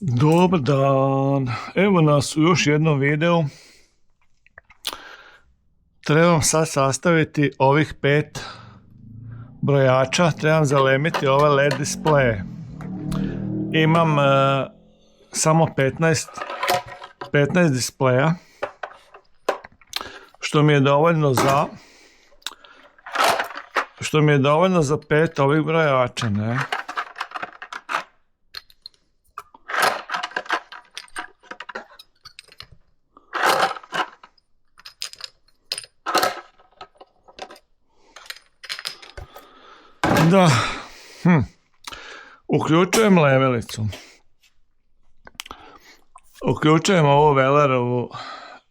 Dobar dan, evo nas u još jednom videu. Trebam sad sastaviti ovih 5 brojača, trebam zalemiti ove LED displeje. Imam samo 15 displeja, što mi je dovoljno za 5 ovih brojača, ne? Da, uključujem lemelicu. Uključujem ovu Wellerovu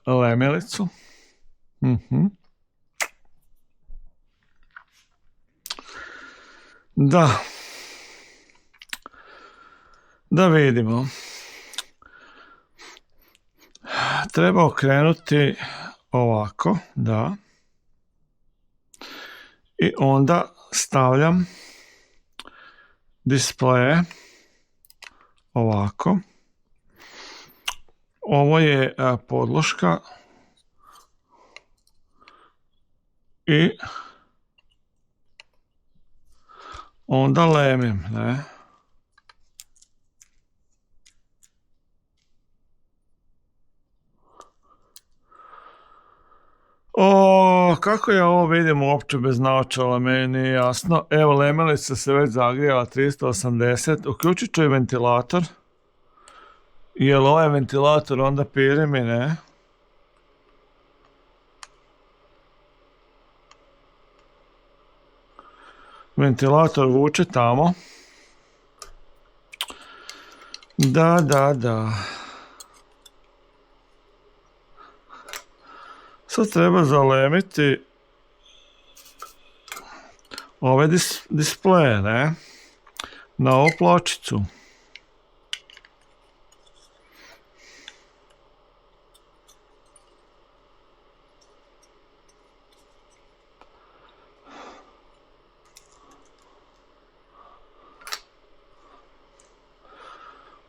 lemelicu. Da vidimo. Treba okrenuti ovako, da. I onda stavljam displeje ovako. Ovo je podloška i onda lemim, ne? Kako ja ovo vidim uopće bez naočala, meni nije jasno. Evo, lemelica se već zagrijala 380, uključit ću i ventilator. Jel ovaj ventilator onda piri mi, ne? Ventilator vuče tamo. Da. Sad treba zalemiti ove displeje, ne? Na ovu pločicu.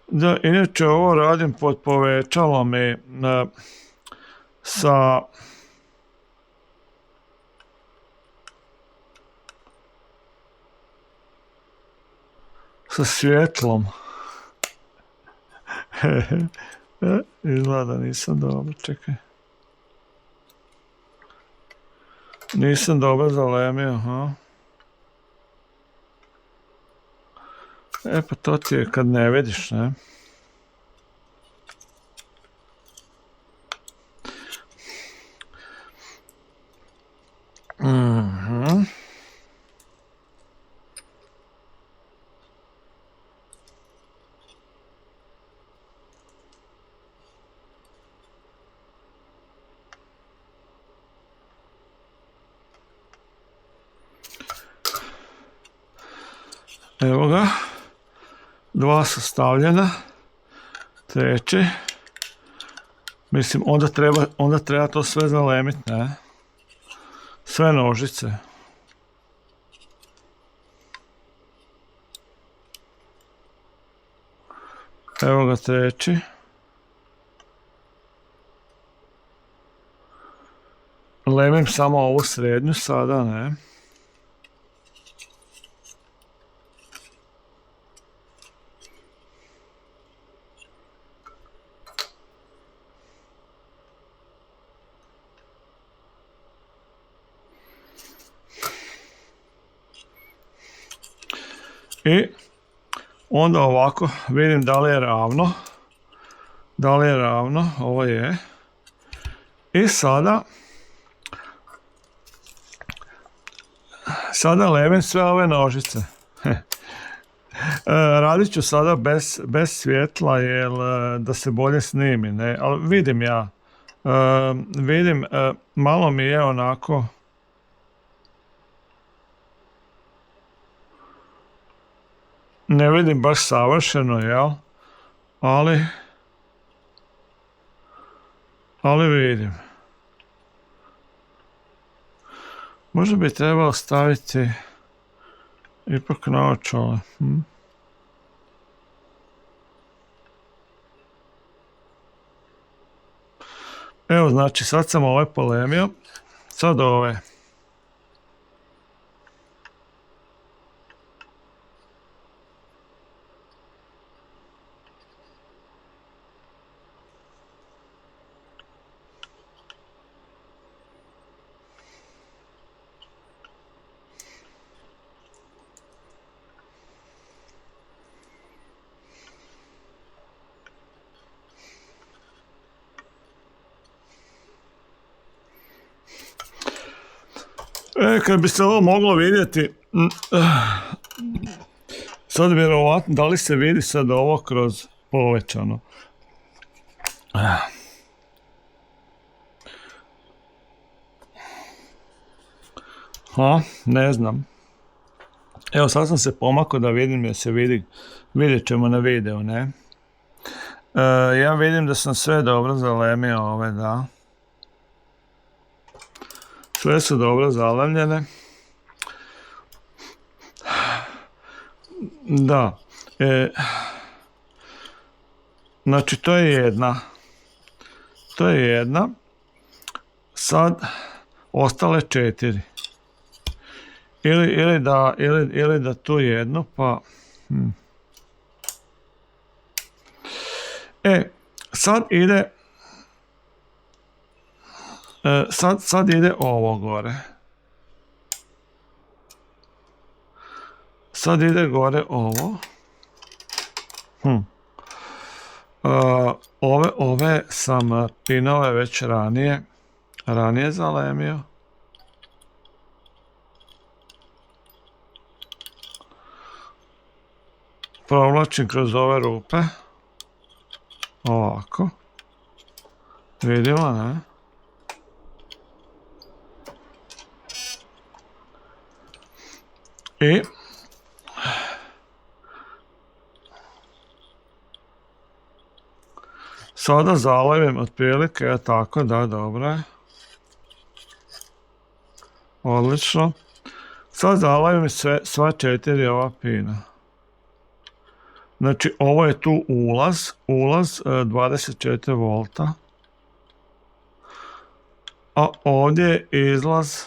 Da, inače ovo radim pod povećalom i sa svjetlom. Izgleda nisam dobro, čekaj. Nisam dobro zalemio, ha. Pa to ti je kad ne vidiš, ne? Evo ga, 2 su stavljena, treći, mislim onda treba to sve zalemiti, ne? Sve nožice. Evo ga treći. Lemim samo ovu srednju sada, ne? I onda ovako vidim da li je ravno, ovo je. I sada lemim sve ove nožice. Radit ću sada bez svjetla, jer da se bolje snimi, ne? Ali vidim ja, malo mi je onako, ne vidim baš savršeno, jel? Ali vidim. Možda bi trebalo staviti ipak naočale. Evo, znači, sad sam ove polemio, sad ove. Kad bi se ovo moglo vidjeti, sad vjerovatno, da li se vidi sad ovo kroz povećano? Ne znam. Evo, sad sam se pomakao da vidim, jer se vidjet ćemo na videu, ne? Ja vidim da sam sve dobro zalemio ove, da. Sve su dobro zalemljene. Da. Znači, to je jedna. Sad, ostale 4. Ili da tu jednu, pa... Sad ide... Sad ide ovo gore. Sad ide gore ovo. Ove sam pinove već ranije zalemio. Provlačim kroz ove rupe. Ovako. Vidimo, ne? I sada zalevim otprilike tako, da, dobro je. Odlično. Sad zalevim sva 4 ova pina. Znači, ovo je tu ulaz 24 volta. A ovdje je izlaz,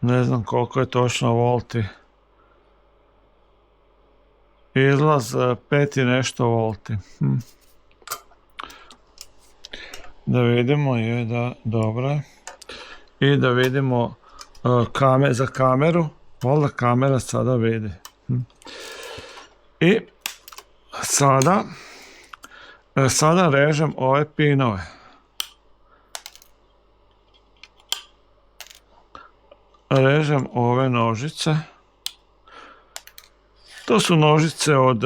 ne znam koliko je točno volti. Izlaz 5 i nešto volti. Da vidimo, je da, dobro je. I da vidimo za kameru. Valjda kamera sada vidi. I sada režem ove pinove. Režem ove nožice. To su nožice od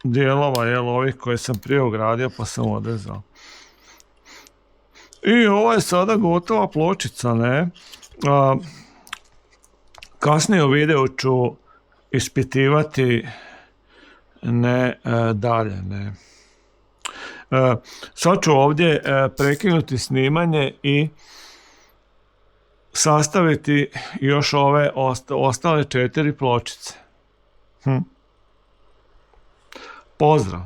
dijelova, ovih koje sam prije ugradio pa sam odrezao. I ovo je sada gotova pločica, ne? Kasnije u videu ću ispitivati dalje, ne. Sad ću ovdje prekinuti snimanje i sastaviti još ove ostale 4 pločice. Pozdrav!